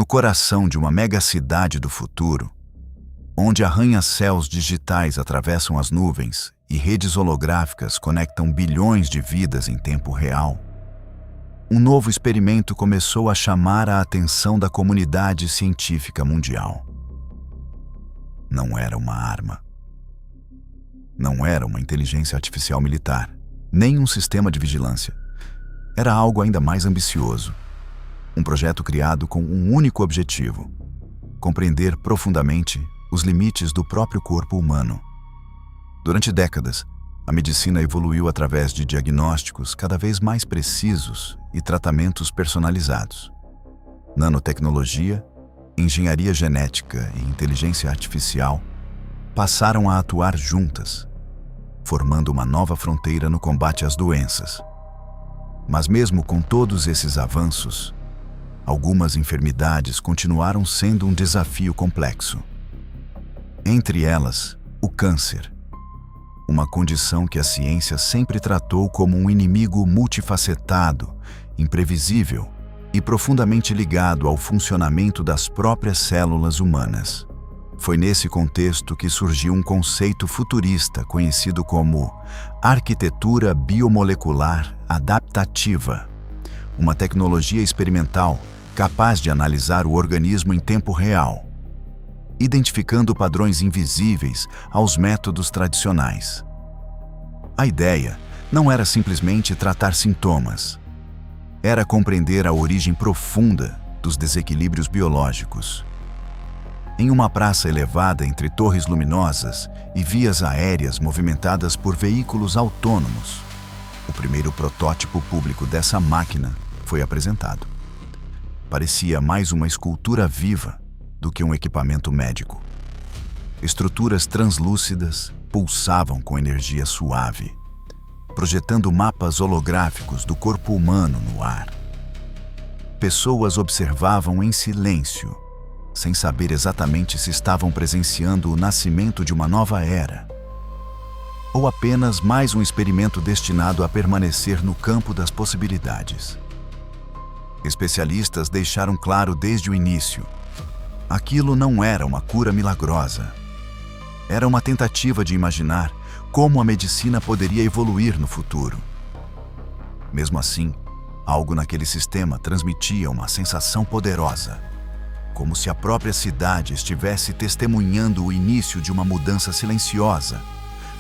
No coração de uma megacidade do futuro, onde arranha-céus digitais atravessam as nuvens e redes holográficas conectam bilhões de vidas em tempo real, um novo experimento começou a chamar a atenção da comunidade científica mundial. Não era uma arma. Não era uma inteligência artificial militar, nem um sistema de vigilância. Era algo ainda mais ambicioso. Um projeto criado com um único objetivo: compreender profundamente os limites do próprio corpo humano. Durante décadas, a medicina evoluiu através de diagnósticos cada vez mais precisos e tratamentos personalizados. Nanotecnologia, engenharia genética e inteligência artificial passaram a atuar juntas, formando uma nova fronteira no combate às doenças. Mas mesmo com todos esses avanços, algumas enfermidades continuaram sendo um desafio complexo. Entre elas, o câncer, uma condição que a ciência sempre tratou como um inimigo multifacetado, imprevisível e profundamente ligado ao funcionamento das próprias células humanas. Foi nesse contexto que surgiu um conceito futurista conhecido como arquitetura biomolecular adaptativa, uma tecnologia experimental capaz de analisar o organismo em tempo real, identificando padrões invisíveis aos métodos tradicionais. A ideia não era simplesmente tratar sintomas, era compreender a origem profunda dos desequilíbrios biológicos. Em uma praça elevada entre torres luminosas e vias aéreas movimentadas por veículos autônomos, o primeiro protótipo público dessa máquina foi apresentado. Parecia mais uma escultura viva do que um equipamento médico. Estruturas translúcidas pulsavam com energia suave, projetando mapas holográficos do corpo humano no ar. Pessoas observavam em silêncio, sem saber exatamente se estavam presenciando o nascimento de uma nova era, ou apenas mais um experimento destinado a permanecer no campo das possibilidades. Especialistas deixaram claro desde o início: aquilo não era uma cura milagrosa. Era uma tentativa de imaginar como a medicina poderia evoluir no futuro. Mesmo assim, algo naquele sistema transmitia uma sensação poderosa, como se a própria cidade estivesse testemunhando o início de uma mudança silenciosa,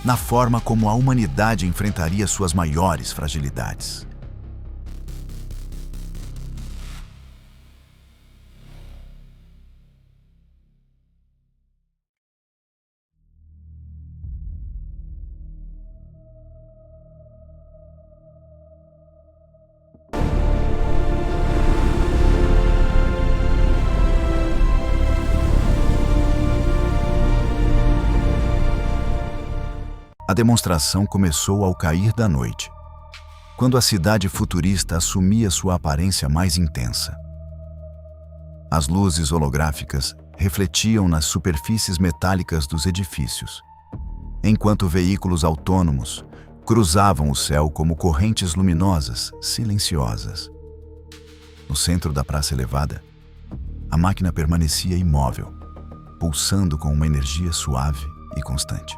na forma como a humanidade enfrentaria suas maiores fragilidades. A demonstração começou ao cair da noite, quando a cidade futurista assumia sua aparência mais intensa. As luzes holográficas refletiam nas superfícies metálicas dos edifícios, enquanto veículos autônomos cruzavam o céu como correntes luminosas, silenciosas. No centro da praça elevada, a máquina permanecia imóvel, pulsando com uma energia suave e constante.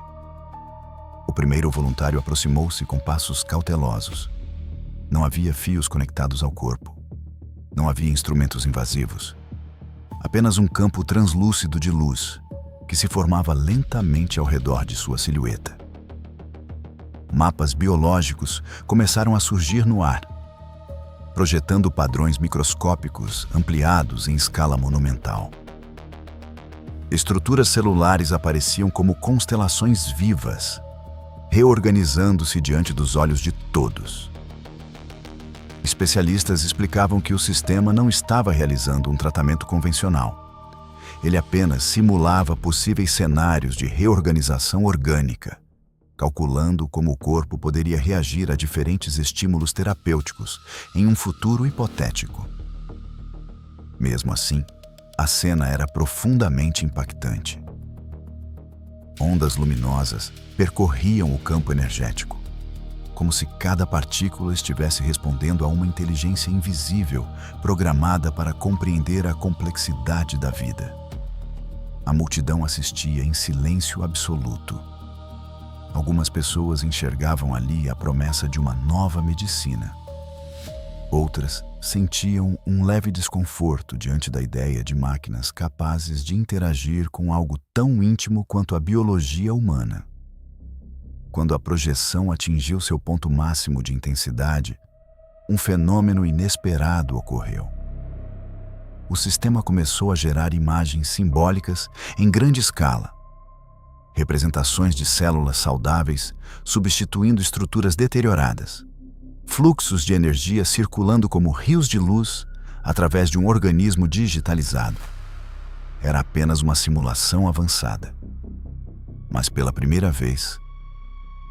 O primeiro voluntário aproximou-se com passos cautelosos. Não havia fios conectados ao corpo. Não havia instrumentos invasivos. Apenas um campo translúcido de luz que se formava lentamente ao redor de sua silhueta. Mapas biológicos começaram a surgir no ar, projetando padrões microscópicos ampliados em escala monumental. Estruturas celulares apareciam como constelações vivas, reorganizando-se diante dos olhos de todos. Especialistas explicavam que o sistema não estava realizando um tratamento convencional. Ele apenas simulava possíveis cenários de reorganização orgânica, calculando como o corpo poderia reagir a diferentes estímulos terapêuticos em um futuro hipotético. Mesmo assim, a cena era profundamente impactante. Ondas luminosas percorriam o campo energético, como se cada partícula estivesse respondendo a uma inteligência invisível, programada para compreender a complexidade da vida. A multidão assistia em silêncio absoluto. Algumas pessoas enxergavam ali a promessa de uma nova medicina. Outras sentiam um leve desconforto diante da ideia de máquinas capazes de interagir com algo tão íntimo quanto a biologia humana. Quando a projeção atingiu seu ponto máximo de intensidade, um fenômeno inesperado ocorreu. O sistema começou a gerar imagens simbólicas em grande escala, representações de células saudáveis substituindo estruturas deterioradas, fluxos de energia circulando como rios de luz através de um organismo digitalizado. Era apenas uma simulação avançada. Mas pela primeira vez,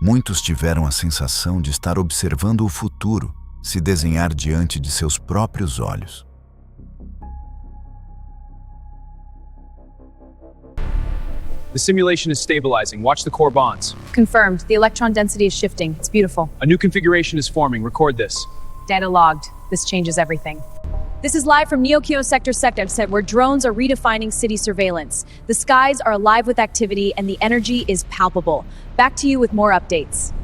muitos tiveram a sensação de estar observando o futuro se desenhar diante de seus próprios olhos. The simulation is stabilizing. Watch the core bonds. Confirmed. The electron density is shifting. It's beautiful. A new configuration is forming. Record this. Data logged. This changes everything. This is live from Neokyo Sector Sector, where drones are redefining city surveillance. The skies are alive with activity and the energy is palpable. Back to you with more updates.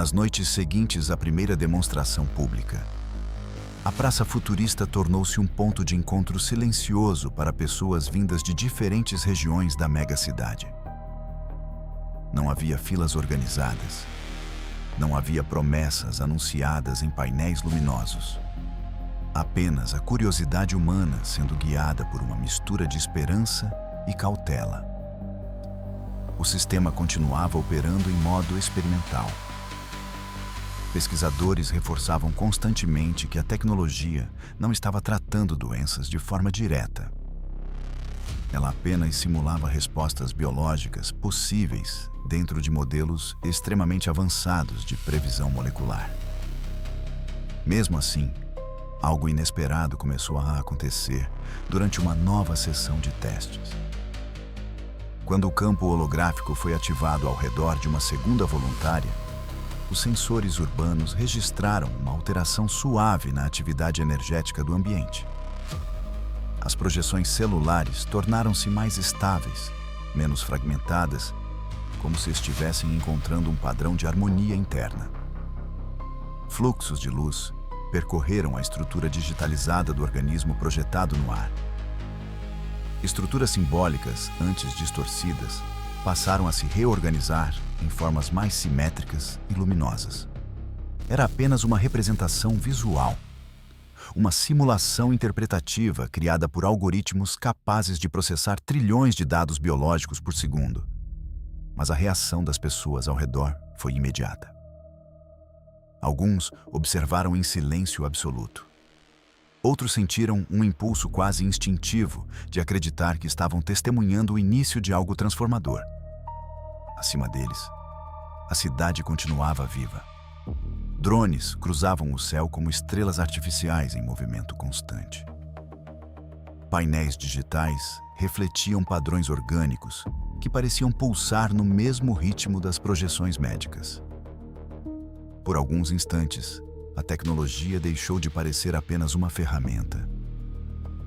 Nas noites seguintes à primeira demonstração pública, a Praça Futurista tornou-se um ponto de encontro silencioso para pessoas vindas de diferentes regiões da megacidade. Não havia filas organizadas. Não havia promessas anunciadas em painéis luminosos. Apenas a curiosidade humana sendo guiada por uma mistura de esperança e cautela. O sistema continuava operando em modo experimental. Pesquisadores reforçavam constantemente que a tecnologia não estava tratando doenças de forma direta. Ela apenas simulava respostas biológicas possíveis dentro de modelos extremamente avançados de previsão molecular. Mesmo assim, algo inesperado começou a acontecer durante uma nova sessão de testes. Quando o campo holográfico foi ativado ao redor de uma segunda voluntária, os sensores urbanos registraram uma alteração suave na atividade energética do ambiente. As projeções celulares tornaram-se mais estáveis, menos fragmentadas, como se estivessem encontrando um padrão de harmonia interna. Fluxos de luz percorreram a estrutura digitalizada do organismo projetado no ar. Estruturas simbólicas, antes distorcidas, passaram a se reorganizar em formas mais simétricas e luminosas. Era apenas uma representação visual, uma simulação interpretativa criada por algoritmos capazes de processar trilhões de dados biológicos por segundo. Mas a reação das pessoas ao redor foi imediata. Alguns observaram em silêncio absoluto. Outros sentiram um impulso quase instintivo de acreditar que estavam testemunhando o início de algo transformador. Acima deles, a cidade continuava viva. Drones cruzavam o céu como estrelas artificiais em movimento constante. Painéis digitais refletiam padrões orgânicos que pareciam pulsar no mesmo ritmo das projeções médicas. Por alguns instantes, a tecnologia deixou de parecer apenas uma ferramenta.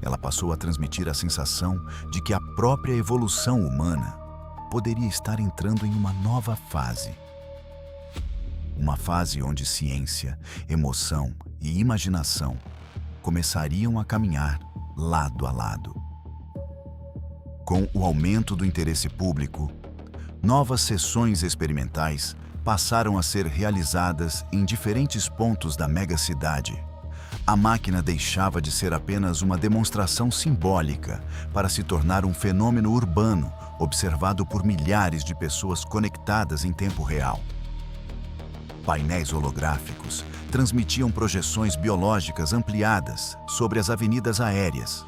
Ela passou a transmitir a sensação de que a própria evolução humana poderia estar entrando em uma nova fase. Uma fase onde ciência, emoção e imaginação começariam a caminhar lado a lado. Com o aumento do interesse público, novas sessões experimentais passaram a ser realizadas em diferentes pontos da megacidade. A máquina deixava de ser apenas uma demonstração simbólica para se tornar um fenômeno urbano observado por milhares de pessoas conectadas em tempo real. Painéis holográficos transmitiam projeções biológicas ampliadas sobre as avenidas aéreas,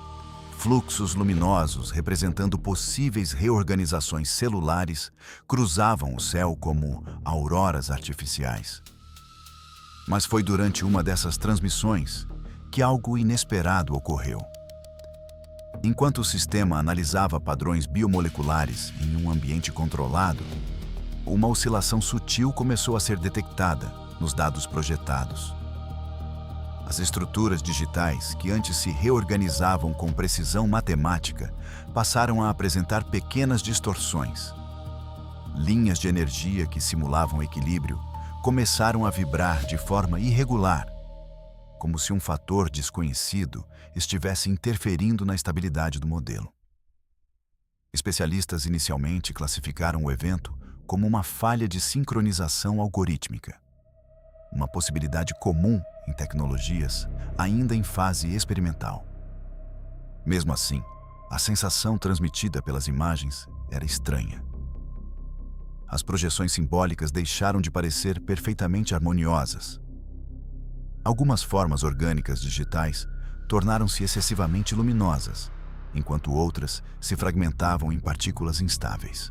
Fluxos luminosos representando possíveis reorganizações celulares cruzavam o céu como auroras artificiais. Mas foi durante uma dessas transmissões que algo inesperado ocorreu. Enquanto o sistema analisava padrões biomoleculares em um ambiente controlado, uma oscilação sutil começou a ser detectada nos dados projetados. As estruturas digitais, que antes se reorganizavam com precisão matemática, passaram a apresentar pequenas distorções. Linhas de energia que simulavam equilíbrio começaram a vibrar de forma irregular, como se um fator desconhecido estivesse interferindo na estabilidade do modelo. Especialistas inicialmente classificaram o evento como uma falha de sincronização algorítmica, uma possibilidade comum em tecnologias ainda em fase experimental. Mesmo assim, a sensação transmitida pelas imagens era estranha. As projeções simbólicas deixaram de parecer perfeitamente harmoniosas. Algumas formas orgânicas digitais tornaram-se excessivamente luminosas, enquanto outras se fragmentavam em partículas instáveis.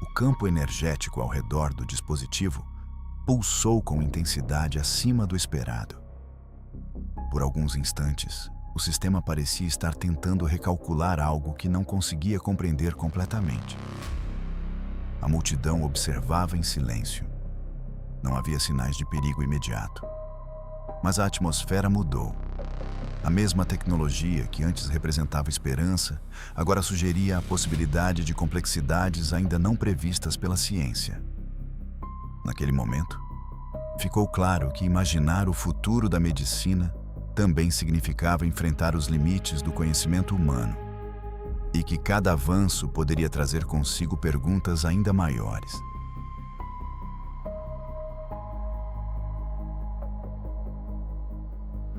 O campo energético ao redor do dispositivo pulsou com intensidade acima do esperado. Por alguns instantes, o sistema parecia estar tentando recalcular algo que não conseguia compreender completamente. A multidão observava em silêncio. Não havia sinais de perigo imediato. Mas a atmosfera mudou. A mesma tecnologia que antes representava esperança, agora sugeria a possibilidade de complexidades ainda não previstas pela ciência. Naquele momento, ficou claro que imaginar o futuro da medicina também significava enfrentar os limites do conhecimento humano, e que cada avanço poderia trazer consigo perguntas ainda maiores.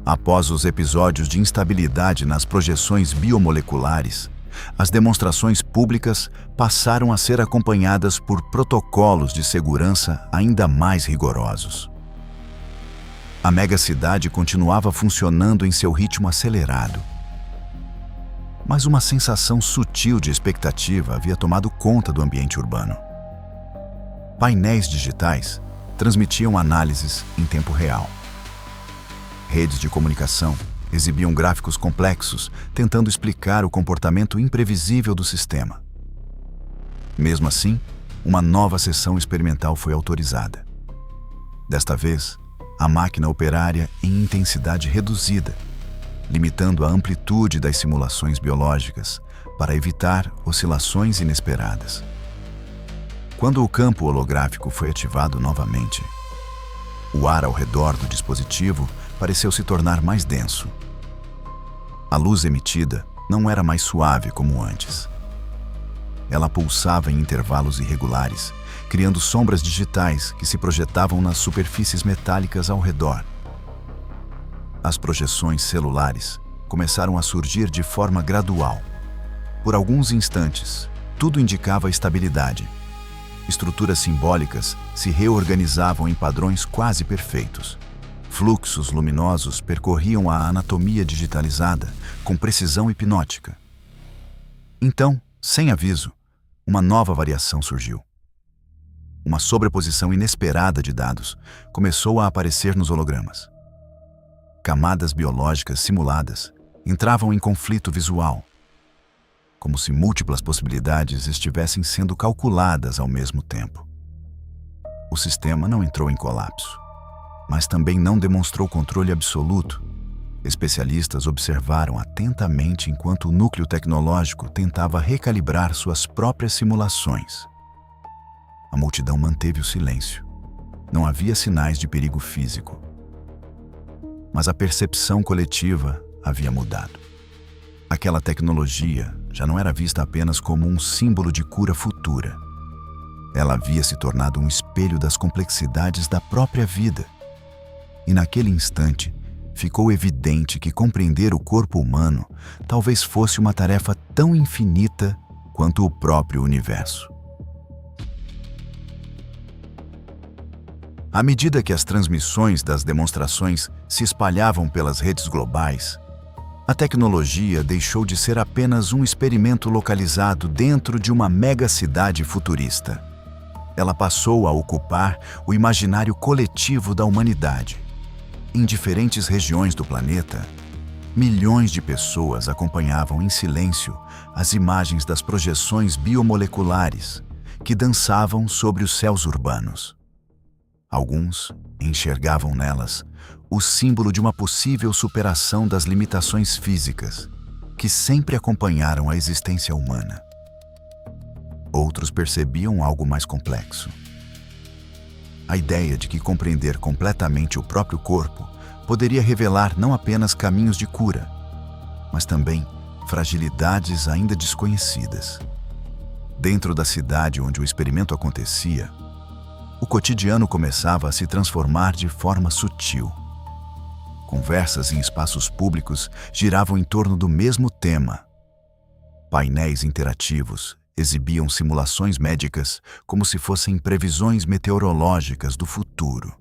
Após os episódios de instabilidade nas projeções biomoleculares, as demonstrações públicas passaram a ser acompanhadas por protocolos de segurança ainda mais rigorosos. A megacidade continuava funcionando em seu ritmo acelerado. Mas uma sensação sutil de expectativa havia tomado conta do ambiente urbano. Painéis digitais transmitiam análises em tempo real. Redes de comunicação exibiam gráficos complexos, tentando explicar o comportamento imprevisível do sistema. Mesmo assim, uma nova sessão experimental foi autorizada. Desta vez, a máquina operaria em intensidade reduzida, limitando a amplitude das simulações biológicas para evitar oscilações inesperadas. Quando o campo holográfico foi ativado novamente, o ar ao redor do dispositivo pareceu se tornar mais denso. A luz emitida não era mais suave como antes. Ela pulsava em intervalos irregulares, criando sombras digitais que se projetavam nas superfícies metálicas ao redor. As projeções celulares começaram a surgir de forma gradual. Por alguns instantes, tudo indicava estabilidade. Estruturas simbólicas se reorganizavam em padrões quase perfeitos. Fluxos luminosos percorriam a anatomia digitalizada com precisão hipnótica. Então, sem aviso, uma nova variação surgiu. Uma sobreposição inesperada de dados começou a aparecer nos hologramas. Camadas biológicas simuladas entravam em conflito visual, como se múltiplas possibilidades estivessem sendo calculadas ao mesmo tempo. O sistema não entrou em colapso, mas também não demonstrou controle absoluto. Especialistas observaram atentamente enquanto o núcleo tecnológico tentava recalibrar suas próprias simulações. A multidão manteve o silêncio. Não havia sinais de perigo físico. Mas a percepção coletiva havia mudado. Aquela tecnologia já não era vista apenas como um símbolo de cura futura. Ela havia se tornado um espelho das complexidades da própria vida. E naquele instante, ficou evidente que compreender o corpo humano talvez fosse uma tarefa tão infinita quanto o próprio universo. À medida que as transmissões das demonstrações se espalhavam pelas redes globais, A tecnologia deixou de ser apenas um experimento localizado dentro de uma megacidade futurista. Ela passou a ocupar o imaginário coletivo da humanidade. Em diferentes regiões do planeta, milhões de pessoas acompanhavam em silêncio as imagens das projeções biomoleculares que dançavam sobre os céus urbanos. Alguns enxergavam nelas o símbolo de uma possível superação das limitações físicas que sempre acompanharam a existência humana. Outros percebiam algo mais complexo. A ideia de que compreender completamente o próprio corpo poderia revelar não apenas caminhos de cura, mas também fragilidades ainda desconhecidas. Dentro da cidade onde o experimento acontecia, o cotidiano começava a se transformar de forma sutil. Conversas em espaços públicos giravam em torno do mesmo tema. Painéis interativos exibiam simulações médicas como se fossem previsões meteorológicas do futuro.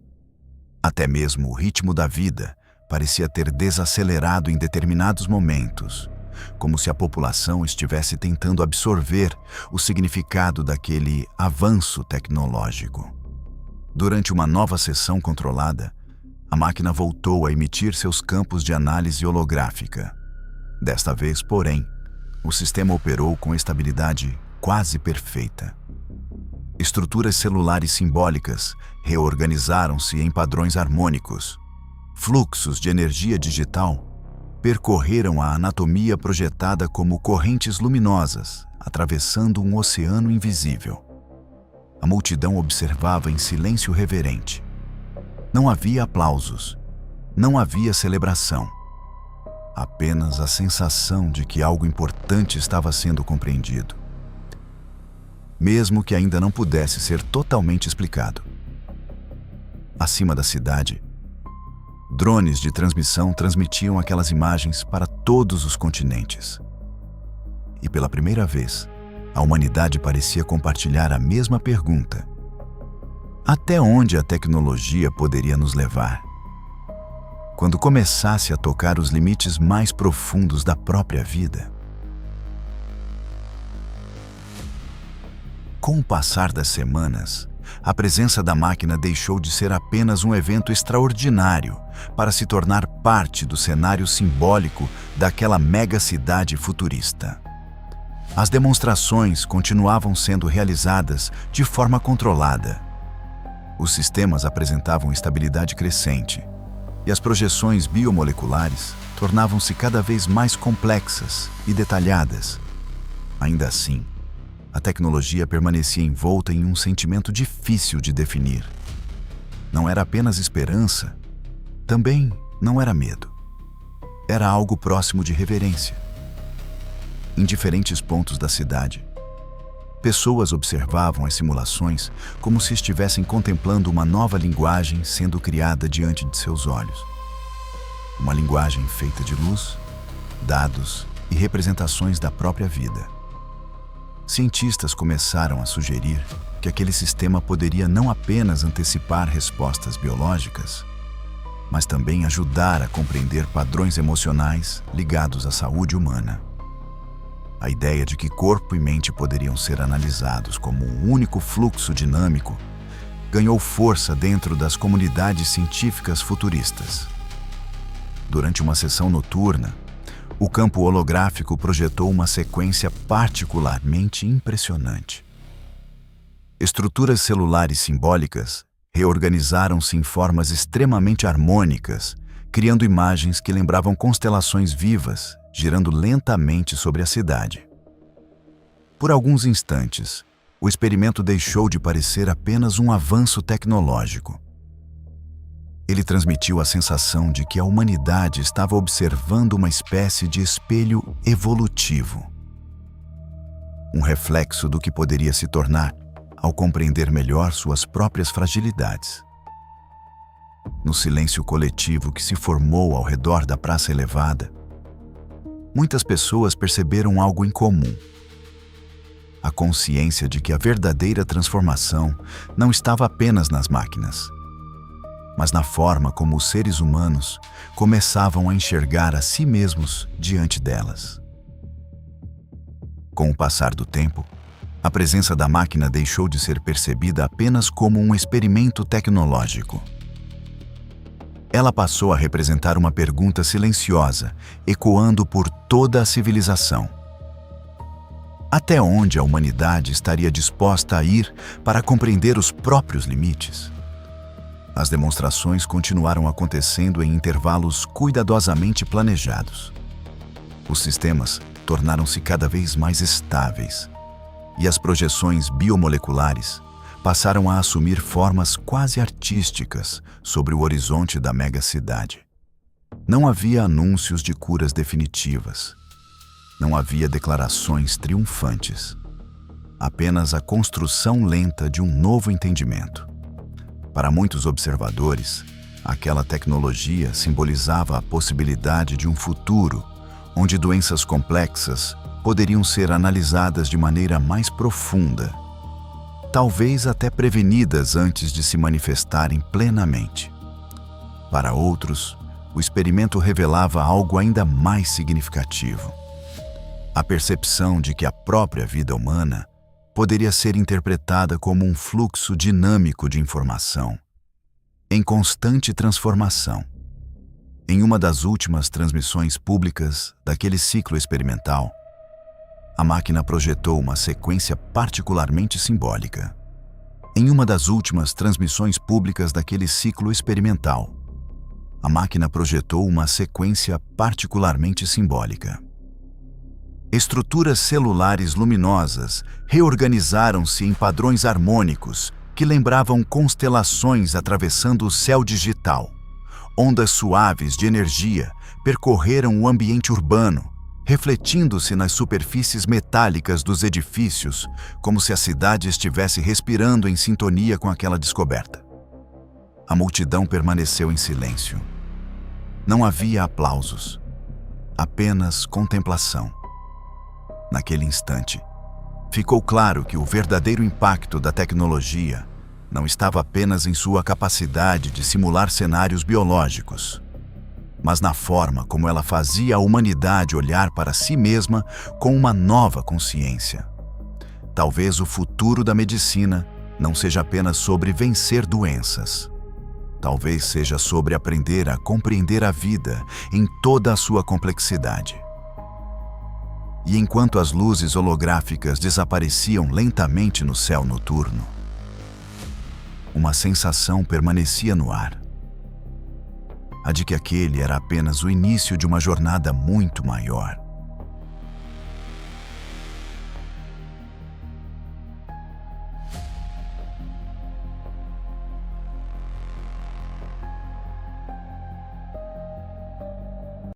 Até mesmo o ritmo da vida parecia ter desacelerado em determinados momentos, como se a população estivesse tentando absorver o significado daquele avanço tecnológico. Durante uma nova sessão controlada, a máquina voltou a emitir seus campos de análise holográfica. Desta vez, porém, o sistema operou com estabilidade quase perfeita. Estruturas celulares simbólicas reorganizaram-se em padrões harmônicos. Fluxos de energia digital percorreram a anatomia projetada como correntes luminosas, atravessando um oceano invisível. A multidão observava em silêncio reverente. Não havia aplausos, não havia celebração. Apenas a sensação de que algo importante estava sendo compreendido, mesmo que ainda não pudesse ser totalmente explicado. Acima da cidade, drones de transmissão transmitiam aquelas imagens para todos os continentes. E pela primeira vez, a humanidade parecia compartilhar a mesma pergunta: até onde a tecnologia poderia nos levar? Quando começasse a tocar os limites mais profundos da própria vida. Com o passar das semanas, a presença da máquina deixou de ser apenas um evento extraordinário para se tornar parte do cenário simbólico daquela megacidade futurista. As demonstrações continuavam sendo realizadas de forma controlada. Os sistemas apresentavam estabilidade crescente e as projeções biomoleculares tornavam-se cada vez mais complexas e detalhadas. Ainda assim, a tecnologia permanecia envolta em um sentimento difícil de definir. Não era apenas esperança, também não era medo. Era algo próximo de reverência. Em diferentes pontos da cidade, pessoas observavam as simulações como se estivessem contemplando uma nova linguagem sendo criada diante de seus olhos. Uma linguagem feita de luz, dados e representações da própria vida. Cientistas começaram a sugerir que aquele sistema poderia não apenas antecipar respostas biológicas, mas também ajudar a compreender padrões emocionais ligados à saúde humana. A ideia de que corpo e mente poderiam ser analisados como um único fluxo dinâmico ganhou força dentro das comunidades científicas futuristas. Durante uma sessão noturna, o campo holográfico projetou uma sequência particularmente impressionante. Estruturas celulares simbólicas reorganizaram-se em formas extremamente harmônicas, criando imagens que lembravam constelações vivas, girando lentamente sobre a cidade. Por alguns instantes, o experimento deixou de parecer apenas um avanço tecnológico. Ele transmitiu a sensação de que a humanidade estava observando uma espécie de espelho evolutivo. Um reflexo do que poderia se tornar ao compreender melhor suas próprias fragilidades. No silêncio coletivo que se formou ao redor da praça elevada, muitas pessoas perceberam algo em comum. A consciência de que a verdadeira transformação não estava apenas nas máquinas. mas na forma como os seres humanos começavam a enxergar a si mesmos diante delas. Com o passar do tempo, a presença da máquina deixou de ser percebida apenas como um experimento tecnológico. Ela passou a representar uma pergunta silenciosa, ecoando por toda a civilização. Até onde a humanidade estaria disposta a ir para compreender os próprios limites? As demonstrações continuaram acontecendo em intervalos cuidadosamente planejados. Os sistemas tornaram-se cada vez mais estáveis, e as projeções biomoleculares passaram a assumir formas quase artísticas sobre o horizonte da megacidade. Não havia anúncios de curas definitivas. Não havia declarações triunfantes. Apenas a construção lenta de um novo entendimento. Para muitos observadores, aquela tecnologia simbolizava a possibilidade de um futuro onde doenças complexas poderiam ser analisadas de maneira mais profunda, talvez até prevenidas antes de se manifestarem plenamente. Para outros, o experimento revelava algo ainda mais significativo: a percepção de que a própria vida humana poderia ser interpretada como um fluxo dinâmico de informação, em constante transformação. Em uma das últimas transmissões públicas daquele ciclo experimental, a máquina projetou uma sequência particularmente simbólica. Em uma das últimas transmissões públicas daquele ciclo experimental, a máquina projetou uma sequência particularmente simbólica. Estruturas celulares luminosas reorganizaram-se em padrões harmônicos que lembravam constelações atravessando o céu digital. Ondas suaves de energia percorreram o ambiente urbano, refletindo-se nas superfícies metálicas dos edifícios, como se a cidade estivesse respirando em sintonia com aquela descoberta. A multidão permaneceu em silêncio. Não havia aplausos, apenas contemplação. Naquele instante, ficou claro que o verdadeiro impacto da tecnologia não estava apenas em sua capacidade de simular cenários biológicos, mas na forma como ela fazia a humanidade olhar para si mesma com uma nova consciência. Talvez o futuro da medicina não seja apenas sobre vencer doenças. Talvez seja sobre aprender a compreender a vida em toda a sua complexidade. E enquanto as luzes holográficas desapareciam lentamente no céu noturno, uma sensação permanecia no ar. A de que aquele era apenas o início de uma jornada muito maior.